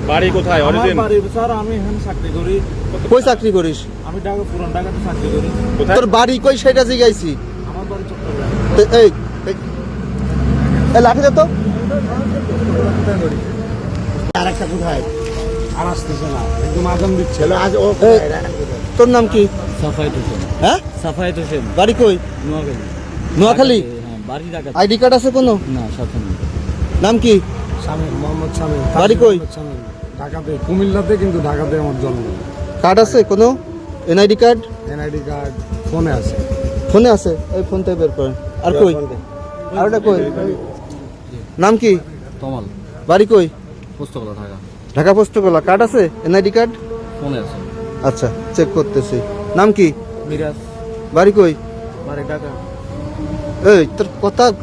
বাড়ি কোথায়? আমার অরিজিন বাড়ি স্যার, আমি এখানে চাকরি করি। কই চাকরি করিস? আমি ঢাকা, পুরান ঢাকাতে চাকরি করি। কোথায়? তোর বাড়ি কই সেটা জিগাইছি। আমার বাড়ি চট্টগ্রাম। তো এই এই লাঠি দে তো। আরেকটা কোথায় আর আসতেছে না, একদম আজান দিচ্ছে। ছিল আজ ও এই, তোর নাম কি? সাফায়েত হোসেন। হ্যাঁ, সাফায়েত হোসেন, বাড়ি কই? নোয়াখালী। নোয়াখালী? হ্যাঁ, বাড়ি ঢাকা। আইডি কার্ড আছে কোনো? না, সাথে নেই। নাম কি? শামীম, মোহাম্মদ শামীম। বাড়ি কই? শামীম, ঢাকাতে, কুমিল্লাতে, কিন্তু ঢাকাতে আমার জন্ম। কার্ড আছে কোনো? NID card? এনআইডি কার্ড ফোনে আছে। ফোনে আছে? এই ফোন থেকে বের করেন। আর কই? আর ওটা কই? নাম কি? তমাল, বাড়ি কই? পুস্তকলা, ঢাকা। ঢাকা পোস্টকলা। কার্ড আছে? NID card? ফোনে আছে। আচ্ছা, চেক করতেছি। নাম কি? মিরাজ, বাড়ি কই? বাড়ি ঢাকা। এই তোর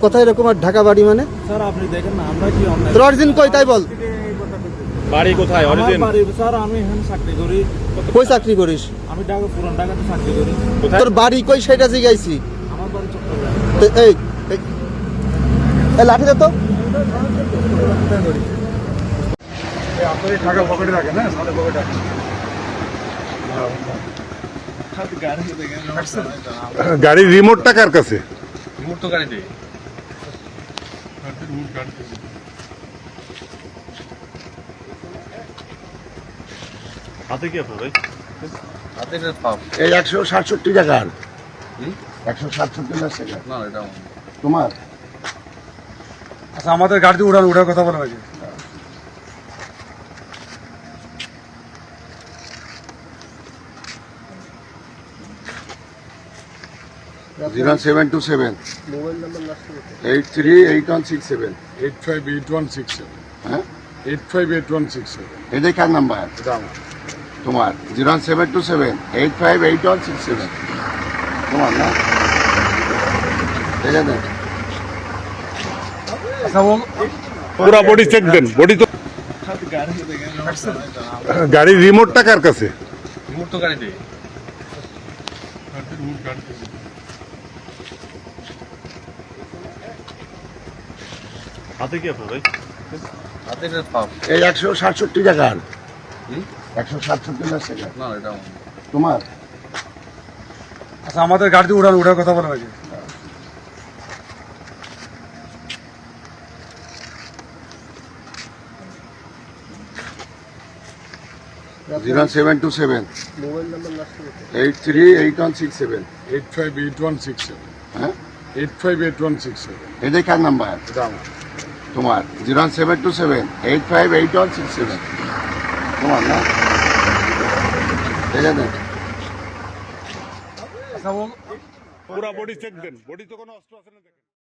কথা এরকম, আর ঢাকা বাড়ি মানে? স্যার আপনি দেখেন না, আমরা কি অন্যায়? তোর অরিজিন কই তাই বল। বাড়ি কোথায়? আমার অরিজিন বাড়ি স্যার, আমি এখানে চাকরি করি। কই চাকরি করিস? আমি ঢাকা, পুরান ঢাকাতে চাকরি করি। কোথায়? তোর বাড়ি কই সেটা জিগাইছি। আমার বাড়ি চট্টগ্রাম। তো এই এই লাঠি দে তো। আপনি টাকা পকেটে রাখেন, হ্যাঁ, সামনে পকেটে রাখেন। গাড়ির রিমোটটা কার কাছে? রিমোট তো গাড়িতে। হাতে কি আপনার ভাই? হাতে পাপ। এই 167 টাকার 167 টাকা না, এটা তোমার। আচ্ছা, আমাদের গাড়িতে উড়ার কথা বলা লাগে। 0727 838167 858167। হ্যাঁ, 858167। এটাই কার নাম্বার? তোমার 0727 858167 তোমার না? ঠিক আছে। আচ্ছা, পুরা বডি চেক দেন। বডি তো গাড়ির রিমোটটা কার কাছে? রিমোট তো গাড়িতে। হাতে কি আপনার ভাই? হাতে পাপ। এই 167 টাকার 167 টাকা না, এটা তোমার। আচ্ছা, আমাদের গাড়িতে উড়ার কথা বলা লাগে। 0727 838167 858167। হ্যাঁ, 858167। এটাই কার নাম্বার? তোমার 0727 858167 তোমার না? ঠিক আছে। পুরা বডি চেক দেন। বডি তো কোনো অস্ত্র আছে না দেখেন।